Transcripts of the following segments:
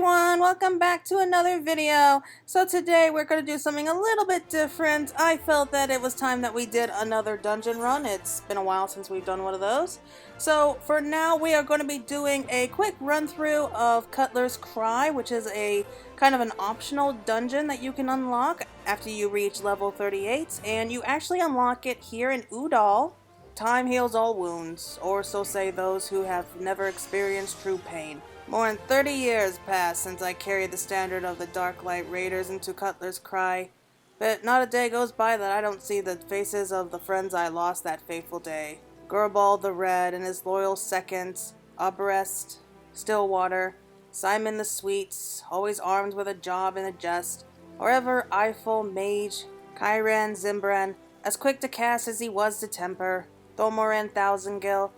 everyone, welcome back to another video. So today we're going to do something a little bit different. I felt that it was time that we did another dungeon run. It's been a while since we've done one of those. So for now we are going to be doing a quick run through of Cutler's Cry, which is a kind of an optional dungeon that you can unlock after you reach level 38, and you actually unlock it here in Udall. Time heals all wounds, or so say those who have never experienced true pain. More than 30 years passed since I carried the standard of the Darklight Raiders into Cutler's Cry, but not a day goes by that I don't see the faces of the friends I lost that fateful day. Gurbald the Red and his loyal seconds, Aberest, Stillwater, Simon the Sweet, always armed with a job and a jest, however Eiffel, Mage, Kyran, Zimbran, as quick to cast as he was to temper, Thomoran Thousandgill.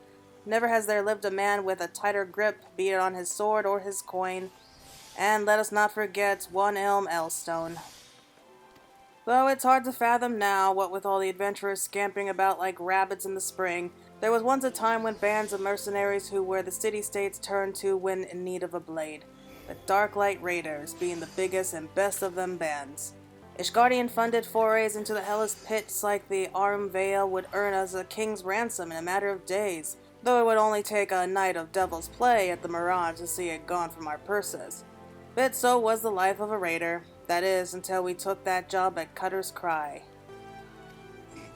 Never has there lived a man with a tighter grip, be it on his sword or his coin. And let us not forget One Elm Elstone. Though it's hard to fathom now, what with all the adventurers scampering about like rabbits in the spring, there was once a time when bands of mercenaries who were the city-states turned to when in need of a blade. The Darklight Raiders being the biggest and best of them bands. Ishgardian-funded forays into the hellish pits like the Arum Vale would earn us a king's ransom in a matter of days, though it would only take a night of devil's play at the Mirage to see it gone from our purses. But so was the life of a raider, that is, until we took that job at Cutler's Cry.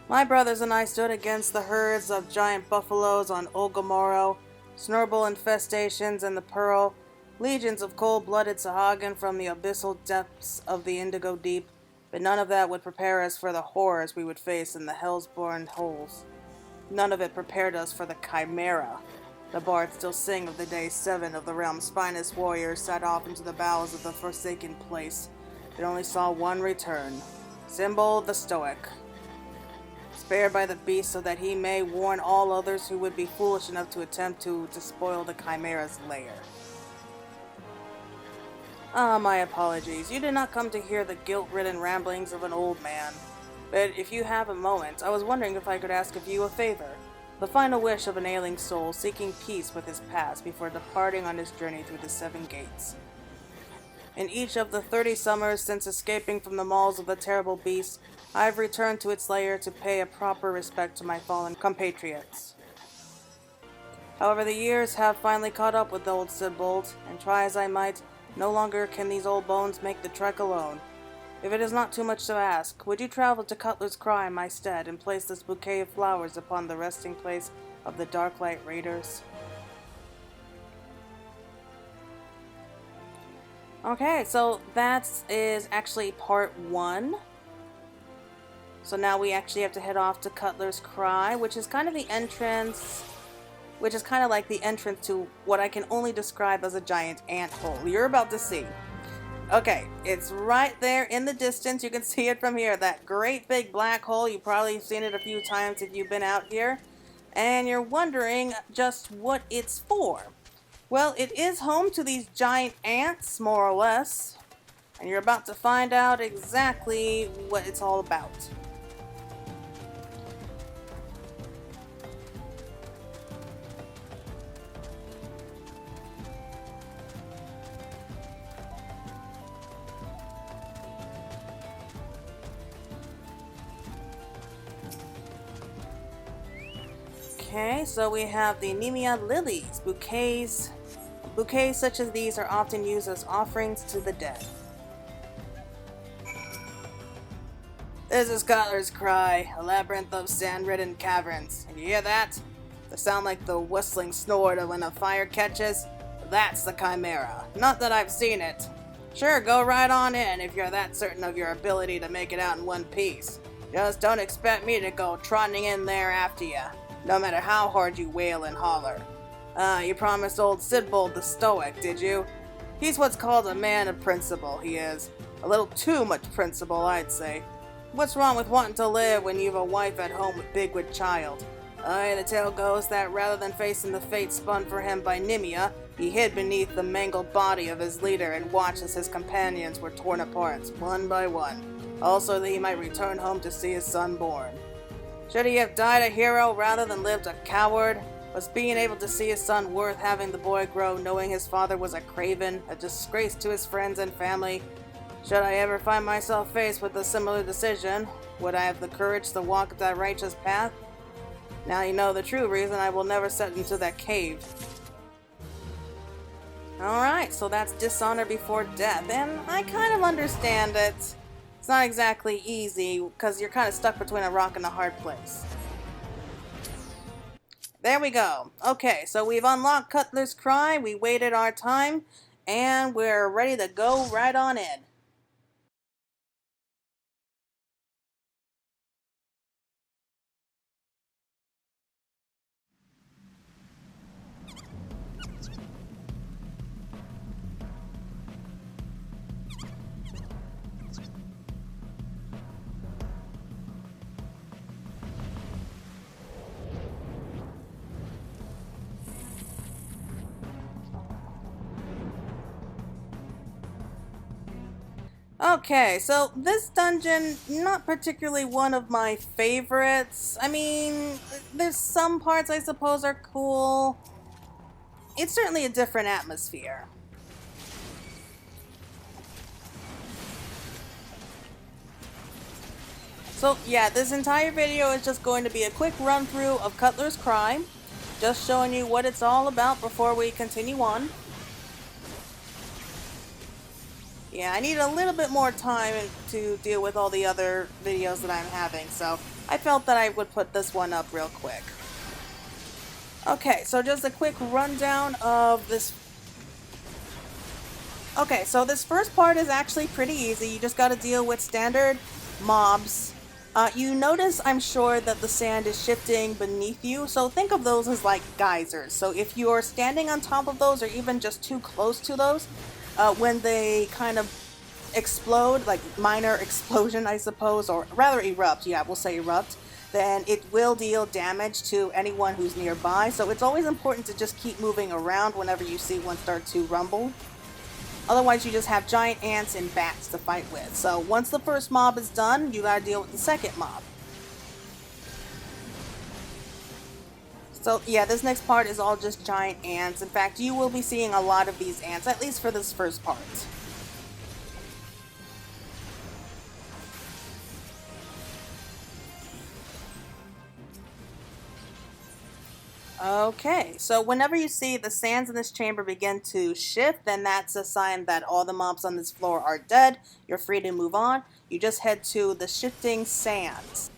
My brothers and I stood against the herds of giant buffaloes on Olgamoro, snurble infestations in the Pearl, legions of cold-blooded Sahagin from the abyssal depths of the Indigo Deep, but none of that would prepare us for the horrors we would face in the Hellsborn holes. None of it prepared us for the Chimera. The bards still sing of the day 7 of the realm's finest warriors set off into the bowels of the Forsaken Place, but only saw one return, Symbol the Stoic, spared by the beast so that he may warn all others who would be foolish enough to attempt to despoil the Chimera's lair. My apologies. You did not come to hear the guilt-ridden ramblings of an old man. But if you have a moment, I was wondering if I could ask of you a favor. The final wish of an ailing soul seeking peace with his past before departing on his journey through the 7 gates. In each of the 30 summers since escaping from the maws of the terrible beast, I have returned to its lair to pay a proper respect to my fallen compatriots. However, the years have finally caught up with old Sibold, and try as I might, no longer can these old bones make the trek alone. If it is not too much to ask, would you travel to Cutler's Cry in my stead and place this bouquet of flowers upon the resting place of the Darklight Raiders? Okay, so that is actually part 1. So now we actually have to head off to Cutler's Cry, which is kind of the entrance... which is kind of like the entrance to what I can only describe as a giant ant hole. You're about to see. Okay, it's right there in the distance. You can see it from here. That great big black hole. You've probably seen it a few times if you've been out here. And you're wondering just what it's for. Well, it is home to these giant ants, more or less. And you're about to find out exactly what it's all about. Okay, so we have the Nemia lilies. Bouquets such as these are often used as offerings to the dead. This is Cutler's Cry, a labyrinth of sand-ridden caverns. And you hear that? The sound like the whistling snort of when a fire catches? That's the Chimera. Not that I've seen it. Sure, go right on in if you're that certain of your ability to make it out in one piece. Just don't expect me to go trotting in there after you, no matter how hard you wail and holler. You promised old Sibold the Stoic, did you? He's what's called a man of principle, he is. A little too much principle, I'd say. What's wrong with wanting to live when you've a wife at home with big child? The tale goes that rather than facing the fate spun for him by Nemia, he hid beneath the mangled body of his leader and watched as his companions were torn apart, one by one. Also that he might return home to see his son born. Should he have died a hero rather than lived a coward? Was being able to see his son worth having the boy grow, knowing his father was a craven, a disgrace to his friends and family? Should I ever find myself faced with a similar decision, would I have the courage to walk that righteous path? Now you know the true reason I will never set into that cave. Alright, so that's dishonor before death, and I kind of understand it. It's not exactly easy, because you're kind of stuck between a rock and a hard place. There we go. Okay, so we've unlocked Cutler's Cry, we waited our time, and we're ready to go right on in. Okay, so this dungeon, not particularly one of my favorites. I mean, there's some parts I suppose are cool. It's certainly a different atmosphere. So yeah, this entire video is just going to be a quick run through of Cutler's Cry, just showing you what it's all about before we continue on. Yeah, I need a little bit more time to deal with all the other videos that I'm having, so I felt that I would put this one up real quick. Okay, so just a quick rundown of this. Okay, so this first part is actually pretty easy. You just gotta deal with standard mobs. You notice, I'm sure, that the sand is shifting beneath you, so think of those as like geysers. So if you're standing on top of those, or even just too close to those, when they kind of explode, like minor explosion I suppose, or rather erupt, yeah, we'll say erupt, then it will deal damage to anyone who's nearby. So it's always important to just keep moving around whenever you see one start to rumble. Otherwise you just have giant ants and bats to fight with. So once the first mob is done, you gotta deal with the second mob. So yeah, this next part is all just giant ants. In fact, you will be seeing a lot of these ants, at least for this first part. Okay, so whenever you see the sands in this chamber begin to shift, then that's a sign that all the mobs on this floor are dead. You're free to move on. You just head to the shifting sands.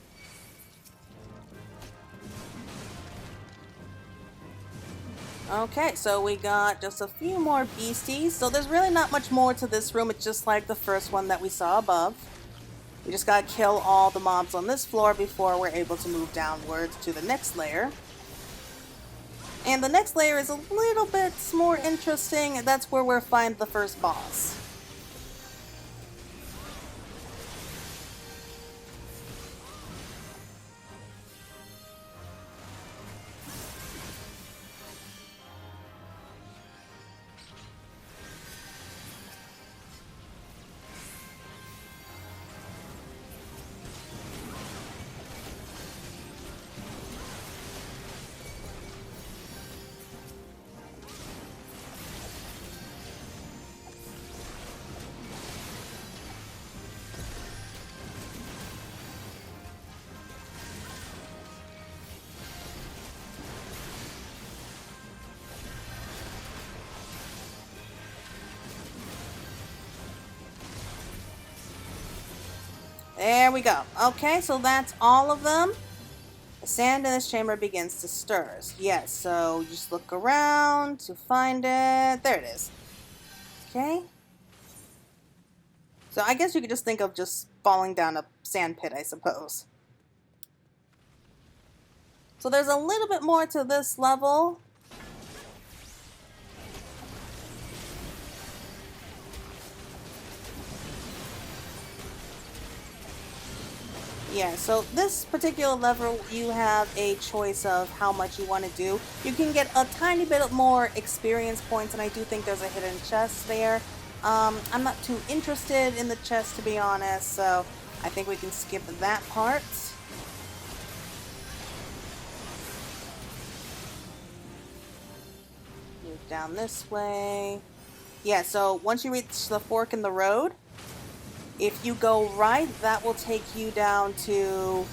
Okay, so we got just a few more beasties. So there's really not much more to this room. It's just like the first one that we saw above. We just gotta kill all the mobs on this floor before we're able to move downwards to the next layer. And the next layer is a little bit more interesting. That's where we'll find the first boss. There we go. Okay, so that's all of them. The sand in this chamber begins to stir. Yes, so just look around to find it. There it is. Okay. So I guess you could just think of just falling down a sand pit, I suppose. So there's a little bit more to this level. Yeah, so this particular level, you have a choice of how much you want to do. You can get a tiny bit more experience points, and I do think there's a hidden chest there. I'm not too interested in the chest, to be honest, so I think we can skip that part. down this way. Yeah, so once you reach the fork in the road, if you go right, that will take you down to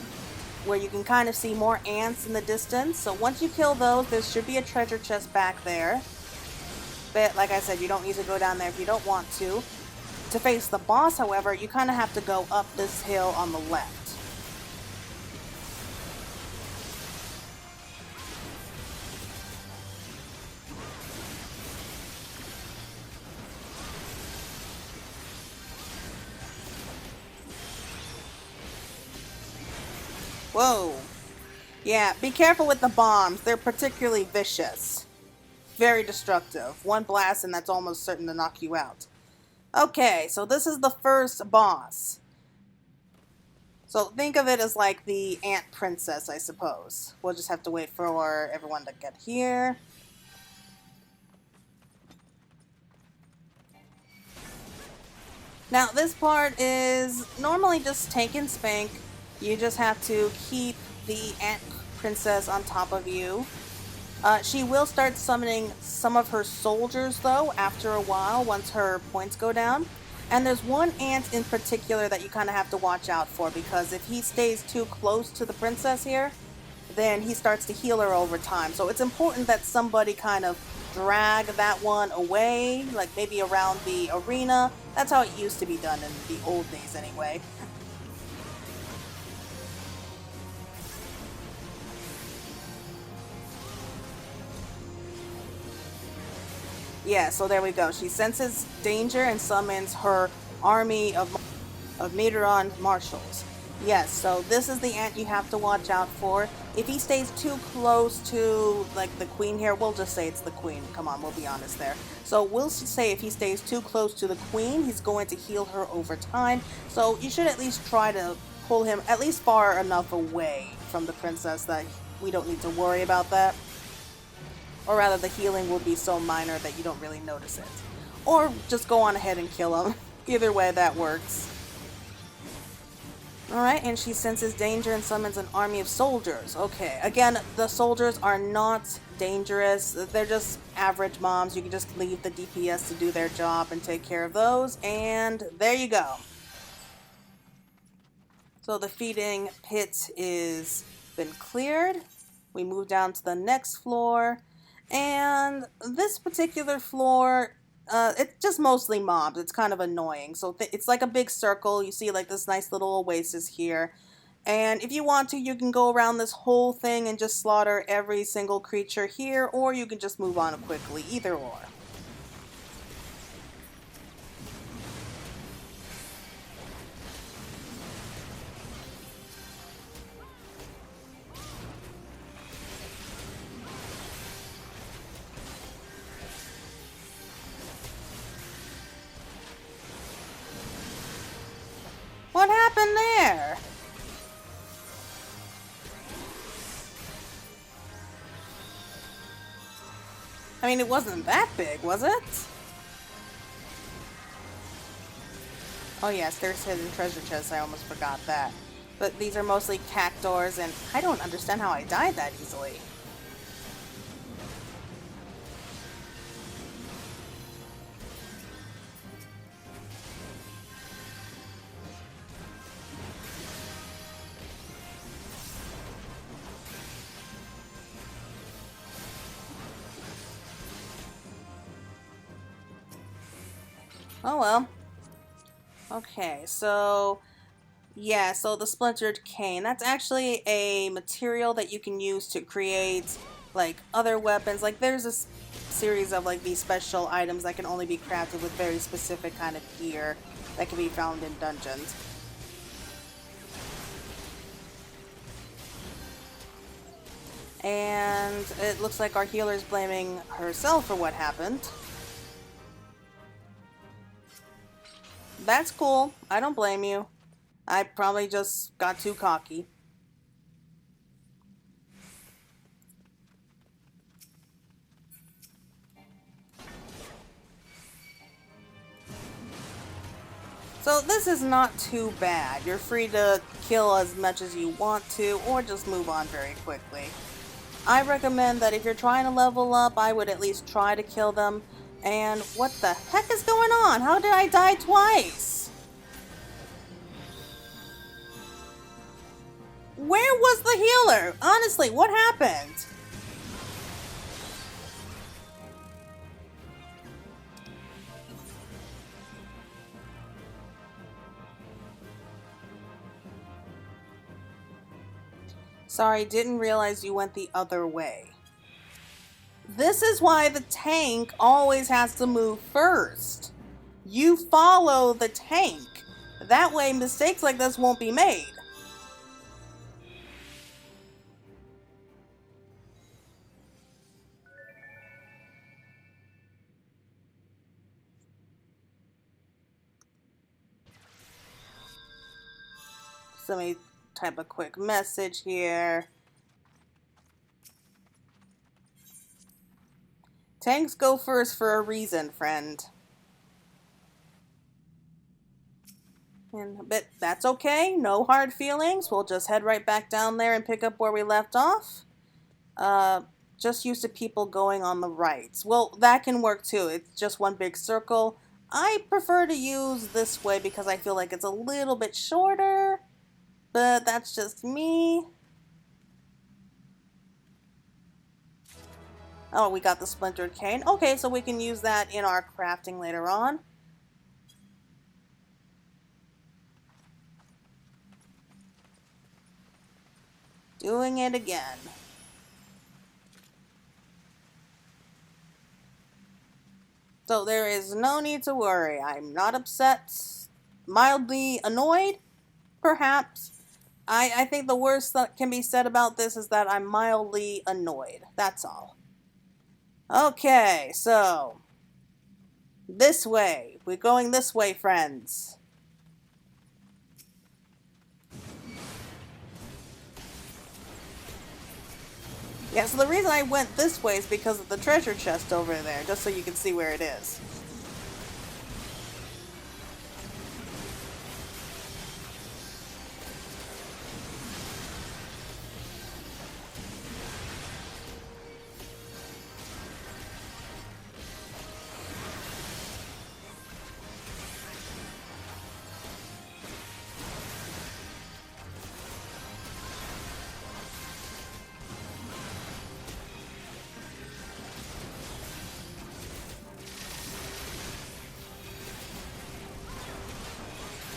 where you can kind of see more ants in the distance. So once you kill those, there should be a treasure chest back there. But like I said, you don't need to go down there if you don't want to. To face the boss, however, you kind of have to go up this hill on the left. Whoa. Yeah, be careful with the bombs. They're particularly vicious. Very destructive. One blast and that's almost certain to knock you out. Okay, so this is the first boss. So think of it as like the ant princess, I suppose. We'll just have to wait for everyone to get here. Now this part is normally just tank and spank. You just have to keep the ant princess on top of you. She will start summoning some of her soldiers though after a while once her points go down. And there's one ant in particular that you kind of have to watch out for, because if he stays too close to the princess here, then he starts to heal her over time. So it's important that somebody kind of drag that one away, like maybe around the arena. That's how it used to be done in the old days anyway. Yeah, so there we go. She senses danger and summons her army of Meteoron marshals. Yes, so this is the ant you have to watch out for. If he stays too close to, like, the queen here, we'll just say it's the queen. Come on, we'll be honest there. So we'll say if he stays too close to the queen, he's going to heal her over time. So you should at least try to pull him at least far enough away from the princess that we don't need to worry about that. Or rather, the healing will be so minor that you don't really notice it. Or just go on ahead and kill him. Either way, that works. Alright, and she senses danger and summons an army of soldiers. Okay, again, the soldiers are not dangerous. They're just average mobs. You can just leave the DPS to do their job and take care of those. And there you go. So the feeding pit is been cleared. We move down to the next floor. And this particular floor, it's just mostly mobs. It's kind of annoying. So it's like a big circle. You see like this nice little oasis here. And if you want to, you can go around this whole thing and just slaughter every single creature here, or you can just move on quickly, either or. What happened there? I mean, it wasn't that big, was it? Oh yes, there's hidden treasure chests. I almost forgot that. But these are mostly cactuars, and I don't understand how I died that easily. Oh well. Okay, so yeah, so the splintered cane, that's actually a material that you can use to create like other weapons. Like there's a series of like these special items that can only be crafted with very specific kind of gear that can be found in dungeons. And it looks like our healer's blaming herself for what happened. That's cool. I don't blame you. I probably just got too cocky. So this is not too bad. You're free to kill as much as you want to, or just move on very quickly. I recommend that if you're trying to level up, I would at least try to kill them. And what the heck is going on? How did I die twice? Where was the healer? Honestly, what happened? Sorry, didn't realize you went the other way. This is why the tank always has to move first. You follow the tank. That way mistakes like this won't be made. So let me type a quick message here. Tanks go first for a reason, friend. But that's okay. No hard feelings. We'll just head right back down there and pick up where we left off. Just used to people going on the right. Well, that can work too. It's just one big circle. I prefer to use this way because I feel like it's a little bit shorter. But that's just me. Oh, we got the splintered cane. Okay, so we can use that in our crafting later on. Doing it again. So there is no need to worry. I'm not upset. Mildly annoyed, perhaps. I think the worst that can be said about this is that I'm mildly annoyed. That's all. Okay, so this way. We're going this way, friends. Yeah, so the reason I went this way is because of the treasure chest over there, just so you can see where it is.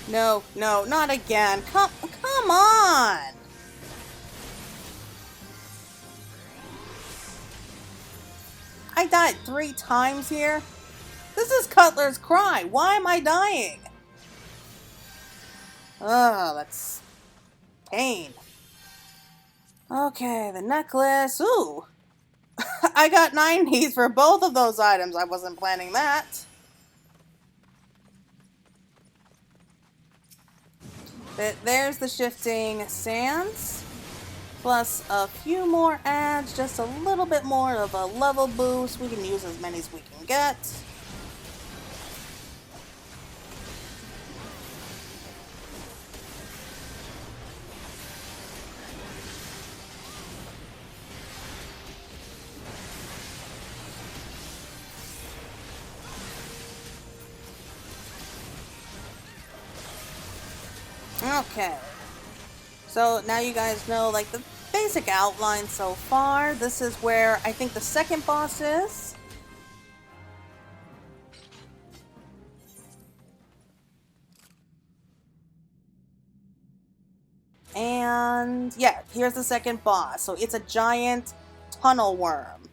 No, no, not again. Come on! I died 3 times here. This is Cutler's Cry. Why am I dying? Oh, that's pain. Okay, the necklace. Ooh. I got 90s for both of those items. I wasn't planning that. But there's the shifting sands. Plus a few more ads, just a little bit more of a level boost. We can use as many as we can get. Okay. So now you guys know like the basic outline so far. This is where I think the second boss is. And yeah, here's the second boss. So it's a giant tunnel worm.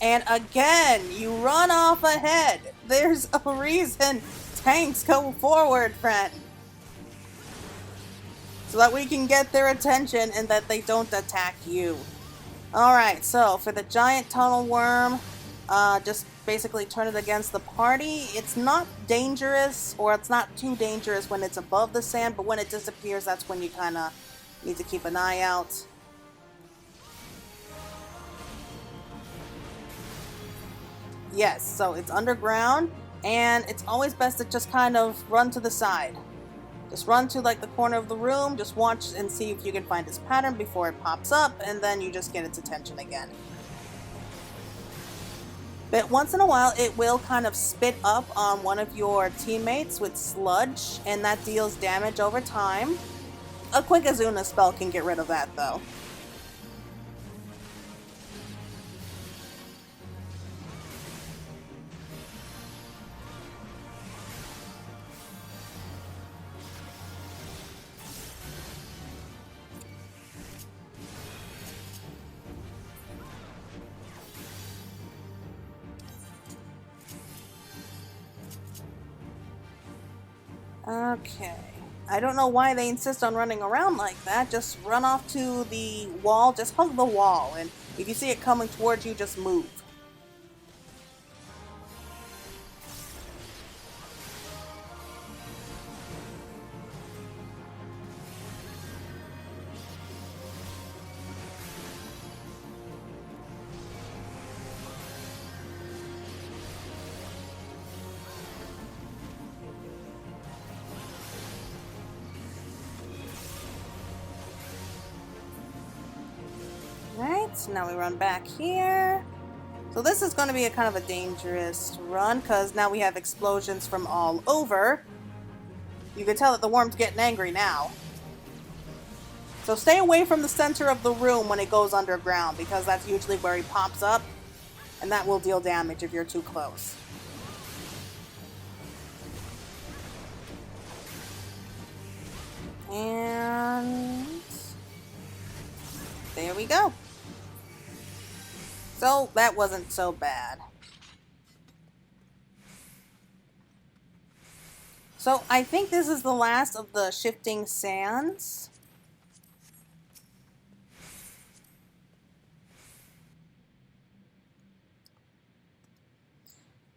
And again, you run off ahead. There's a reason tanks go forward, friend. So that we can get their attention and that they don't attack you. Alright, so for the giant tunnel worm, just basically turn it against the party. It's not dangerous, or it's not too dangerous when it's above the sand, but when it disappears, that's when you kind of need to keep an eye out. Yes, so it's underground, and it's always best to just kind of run to the side. Just run to like the corner of the room, just watch and see if you can find its pattern before it pops up, and then you just get its attention again. But once in a while, it will kind of spit up on one of your teammates with sludge, and that deals damage over time. A quick Azuna spell can get rid of that, though. Okay. I don't know why they insist on running around like that. Just run off to the wall. Just hug the wall. And if you see it coming towards you, just move. Alright, so now we run back here. So this is going to be a kind of a dangerous run, because now we have explosions from all over. You can tell that the worm's getting angry now. So stay away from the center of the room when it goes underground, because that's usually where he pops up, and that will deal damage if you're too close. And there we go. So that wasn't so bad. So I think this is the last of the shifting sands.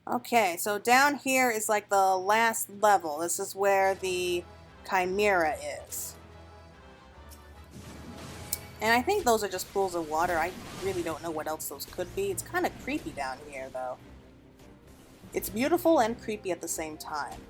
Okay, so down here is like the last level. This is where the Chimera is. And I think those are just pools of water. I really don't know what else those could be. It's kind of creepy down here, though. It's beautiful and creepy at the same time.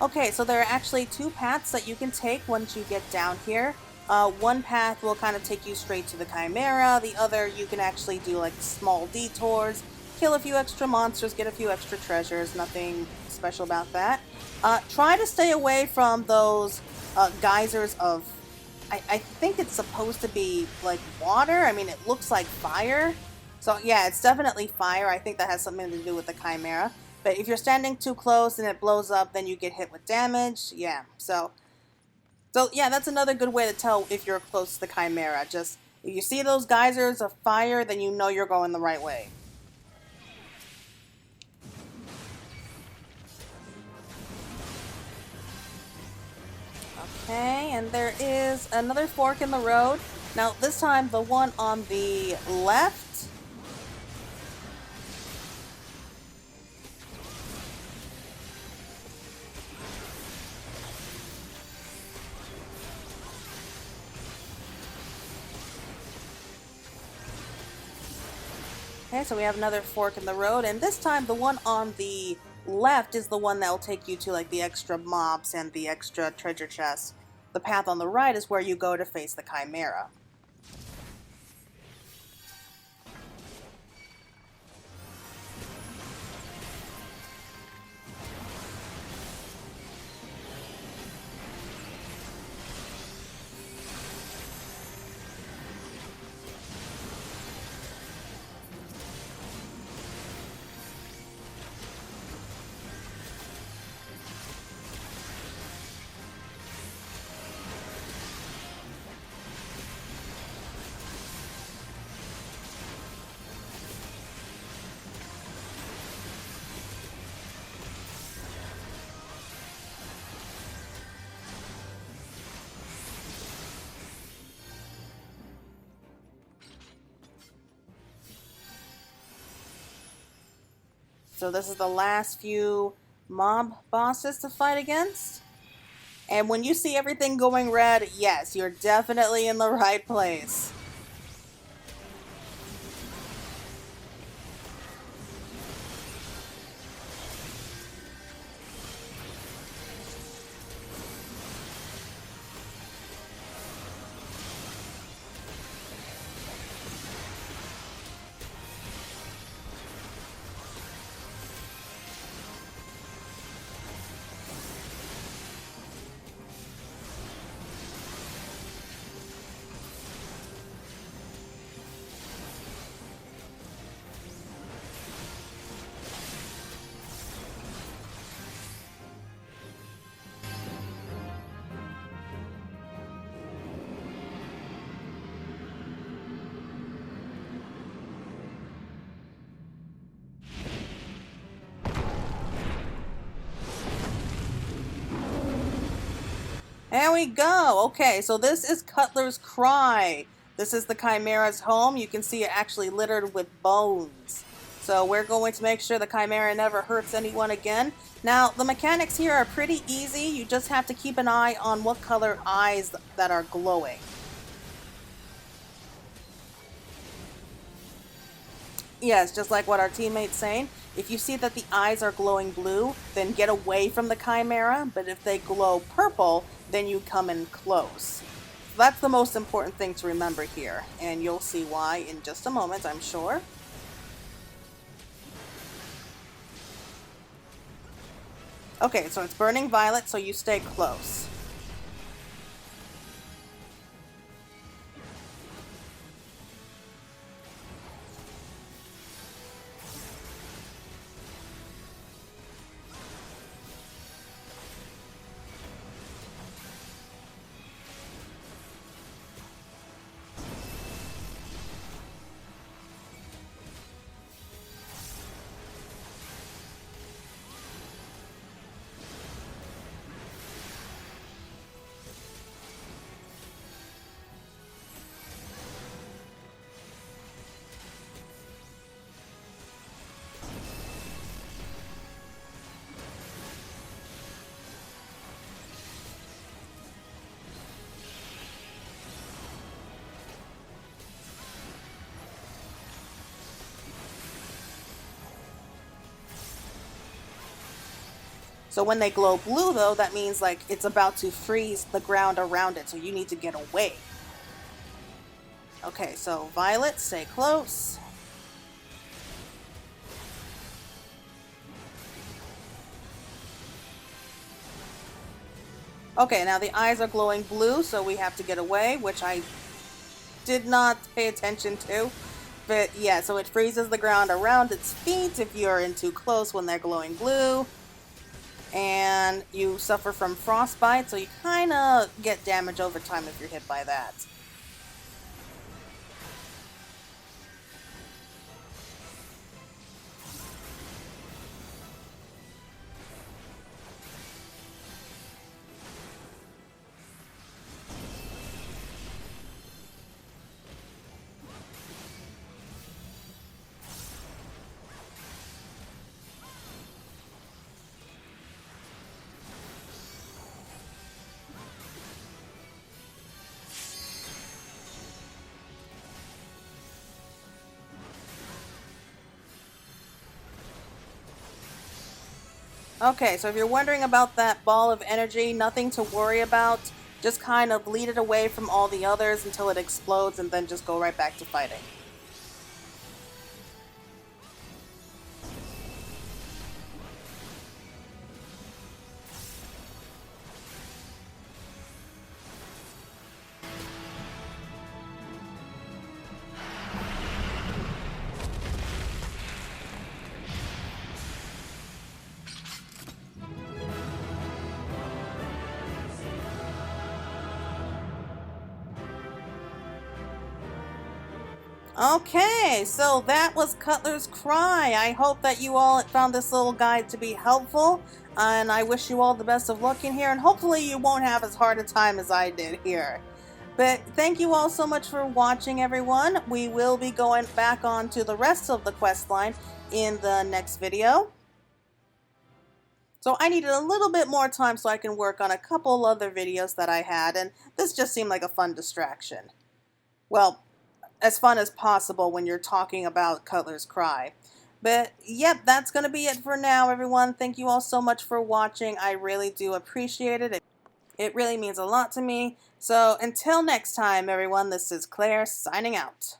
Okay, so there are actually two paths that you can take once you get down here. One path will kind of take you straight to the Chimera. The other, you can actually do like small detours, kill a few extra monsters, get a few extra treasures. Nothing special about that. Try to stay away from those geysers of... I think it's supposed to be like water. I mean, it looks like fire. So yeah, it's definitely fire. I think that has something to do with the Chimera. But if you're standing too close and it blows up, then you get hit with damage. Yeah, so yeah, that's another good way to tell if you're close to the Chimera. Just, if you see those geysers of fire, then you know you're going the right way. Okay, and there is another fork in the road. Now, this time, the one on the left... Okay, so we have another fork in the road, and this time the one on the left is the one that will take you to like the extra mobs and the extra treasure chests. The path on the right is where you go to face the Chimera. So this is the last few mob bosses to fight against. And when you see everything going red, yes, you're definitely in the right place. There we go. Okay, so this is Cutler's Cry. This is the Chimera's home. You can see it actually littered with bones. So we're going to make sure the Chimera never hurts anyone again. Now, the mechanics here are pretty easy. You just have to keep an eye on what color eyes that are glowing. Yes, just like what our teammate's saying. If you see that the eyes are glowing blue, then get away from the Chimera. But if they glow purple, then you come in close. So that's the most important thing to remember here. And you'll see why in just a moment, I'm sure. Okay, so it's burning violet, so you stay close. So when they glow blue, though, that means like it's about to freeze the ground around it, so you need to get away. Okay, so violet, stay close. Okay, now the eyes are glowing blue, so we have to get away, which I did not pay attention to. But yeah, so it freezes the ground around its feet if you're in too close when they're glowing blue. And you suffer from frostbite, so you kind of get damage over time if you're hit by that. Okay, so if you're wondering about that ball of energy, nothing to worry about. Just kind of lead it away from all the others until it explodes and then just go right back to fighting. Okay, so that was Cutler's Cry. I hope that you all found this little guide to be helpful, and I wish you all the best of luck in here, and hopefully you won't have as hard a time as I did here. But thank you all so much for watching, everyone. We will be going back on to the rest of the quest line in the next video. So I needed a little bit more time so I can work on a couple other videos that I had, and this just seemed like a fun distraction. Well, as fun as possible when you're talking about Cutler's Cry. But yep, that's going to be it for now, everyone. Thank you all so much for watching. I really do appreciate it. It really means a lot to me. So until next time, everyone, this is Claire signing out.